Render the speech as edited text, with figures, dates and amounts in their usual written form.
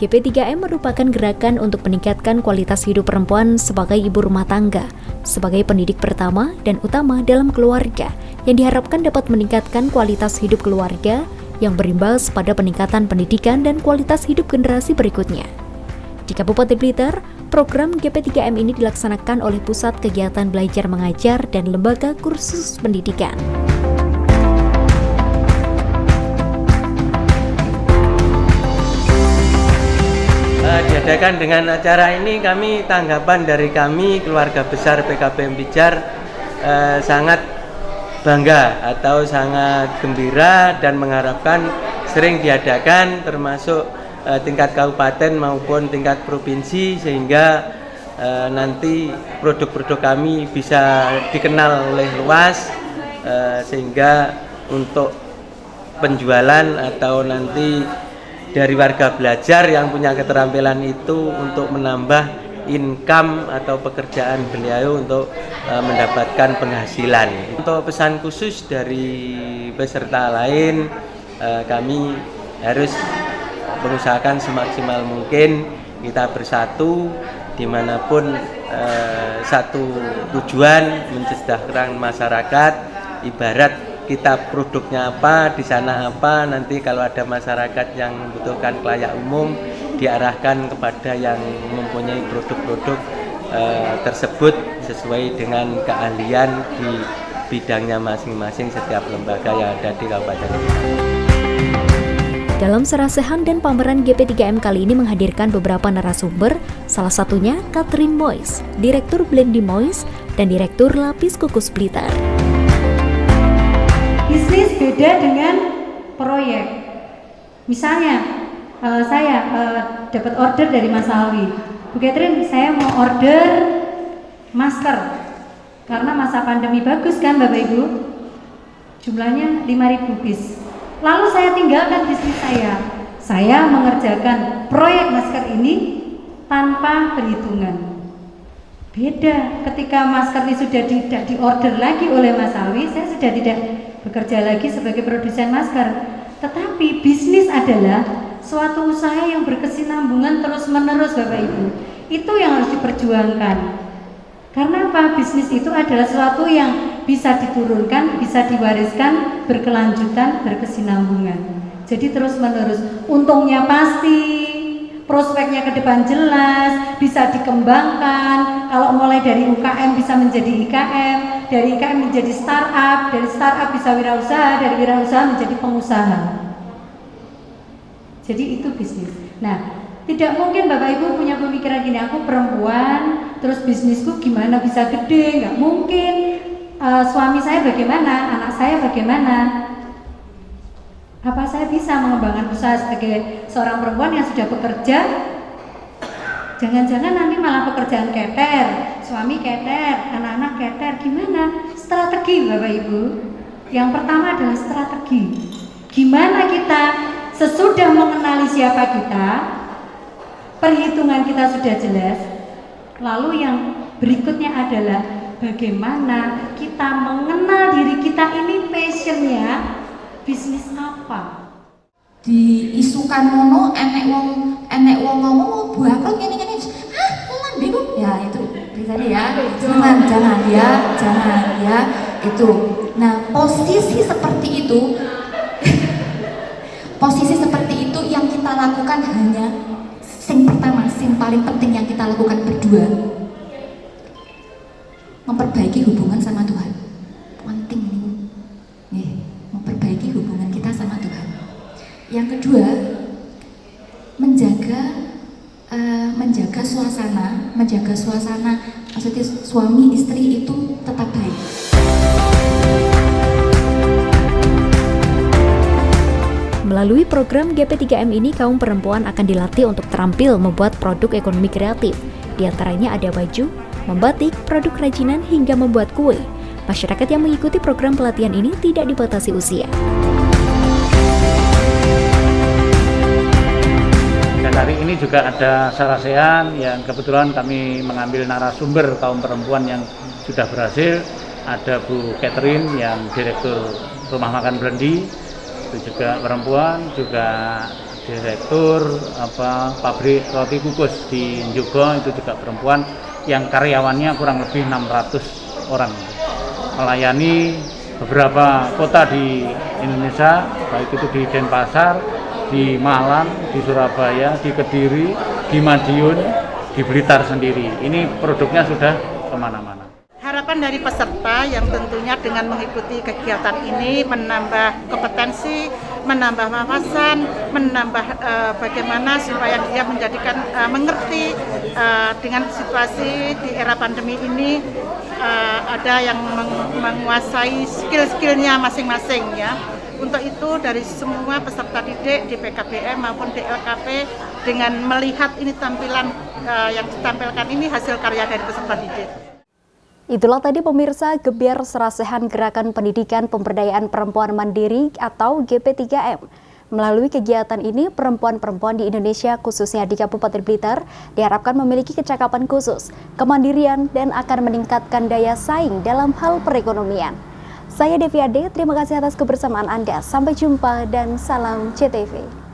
GP3M merupakan gerakan untuk meningkatkan kualitas hidup perempuan sebagai ibu rumah tangga, sebagai pendidik pertama dan utama dalam keluarga, yang diharapkan dapat meningkatkan kualitas hidup keluarga yang berimbas pada peningkatan pendidikan dan kualitas hidup generasi berikutnya. Di Kabupaten Blitar, program GP3M ini dilaksanakan oleh Pusat Kegiatan Belajar Mengajar dan Lembaga Kursus Pendidikan. Diadakan dengan acara ini, tanggapan dari kami keluarga besar PKBM Pijar sangat bangga atau sangat gembira dan mengharapkan sering diadakan termasuk tingkat kabupaten maupun tingkat provinsi, sehingga nanti produk-produk kami bisa dikenal oleh luas, sehingga untuk penjualan atau nanti dari warga belajar yang punya keterampilan itu untuk menambah income atau pekerjaan beliau untuk mendapatkan penghasilan. Untuk pesan khusus dari peserta lain, kami harus mengusahakan semaksimal mungkin kita bersatu dimanapun satu tujuan mensejahterakan masyarakat. Ibarat kita produknya apa, di sana apa, nanti kalau ada masyarakat yang membutuhkan layak umum diarahkan kepada yang mempunyai produk-produk tersebut sesuai dengan keahlian di bidangnya masing-masing setiap lembaga yang ada di Kabupaten Blitar. Dalam serasehan dan pameran GP3M kali ini menghadirkan beberapa narasumber, salah satunya Catherine Mois, Direktur Blendi Mois dan Direktur Lapis Kukus Blitar. Bisnis beda dengan proyek. Misalnya, saya dapat order dari Mas Alwi. Bu Catherine, saya mau order masker. Karena masa pandemi bagus kan Bapak Ibu? Jumlahnya 5.000 piece. Lalu saya tinggalkan bisnis saya. Saya mengerjakan proyek masker ini tanpa perhitungan. Beda ketika masker ini sudah tidak diorder lagi oleh Mas Alwi, saya sudah tidak bekerja lagi sebagai produsen masker. Tetapi bisnis adalah suatu usaha yang berkesinambungan terus-menerus Bapak Ibu. Itu yang harus diperjuangkan. Karena apa? Bisnis itu adalah sesuatu yang bisa diturunkan, bisa diwariskan, berkelanjutan, berkesinambungan. Jadi terus-menerus. Untungnya pasti, prospeknya ke depan jelas, bisa dikembangkan. Kalau mulai dari UKM bisa menjadi IKM, dari IKM menjadi startup, dari startup bisa wirausaha, dari wirausaha menjadi pengusaha. Jadi itu bisnis. Nah, tidak mungkin Bapak Ibu punya pemikiran gini, aku perempuan, terus bisnisku gimana bisa gede, nggak mungkin. Suami saya bagaimana, anak saya bagaimana? Apa saya bisa mengembangkan usaha sebagai seorang perempuan yang sudah bekerja? Jangan-jangan nanti malah pekerjaan keter, suami keter, anak-anak keter, gimana? Strategi Bapak Ibu. Yang pertama adalah strategi. Gimana kita sesudah mengenali siapa kita, perhitungan kita sudah jelas, lalu yang berikutnya adalah bagaimana kita mengenal diri kita ini passionnya, bisnis apa? Diisukan ngono enek wong ngomong buah kok ngene-ngene lan bingung ya, itu tadi ya, jangan ya itu. Nah, posisi seperti itu yang kita lakukan hanya sing pertama, sing paling penting yang kita lakukan berdua, memperbaiki hubungan sama Tuhan. Penting nih, memperbaiki hubungan kita sama Tuhan. Yang kedua, menjaga suasana, maksudnya suami istri itu tetap baik. Melalui program GP3M ini, kaum perempuan akan dilatih untuk terampil membuat produk ekonomi kreatif. Di antaranya ada baju, membatik, produk kerajinan, hingga membuat kue. Masyarakat yang mengikuti program pelatihan ini tidak dibatasi usia. Dan hari ini juga ada sarasehan yang kebetulan kami mengambil narasumber kaum perempuan yang sudah berhasil. Ada Bu Catherine yang Direktur Rumah Makan Blendi, itu juga perempuan, juga direktur pabrik roti kukus di Njogo, itu juga perempuan yang karyawannya kurang lebih 600 orang, melayani beberapa kota di Indonesia, baik itu di Denpasar, di Malang, di Surabaya, di Kediri, di Madiun, di Blitar sendiri. Ini produknya sudah kemana-mana. Harapan dari peserta yang tentunya dengan mengikuti kegiatan ini menambah kompetensi, menambah wawasan, menambah bagaimana supaya dia mengerti dengan situasi di era pandemi ini, ada yang menguasai skill-skillnya masing-masing ya. Untuk itu dari semua peserta didik di PKBM maupun di LKP, dengan melihat ini tampilan yang ditampilkan ini hasil karya dari peserta didik. Itulah tadi pemirsa gebiar serasehan Gerakan Pendidikan Pemberdayaan Perempuan Mandiri atau GP3M. Melalui kegiatan ini, perempuan-perempuan di Indonesia khususnya di Kabupaten Blitar diharapkan memiliki kecakapan khusus, kemandirian, dan akan meningkatkan daya saing dalam hal perekonomian. Saya Devi Ade, terima kasih atas kebersamaan Anda. Sampai jumpa dan salam CTV.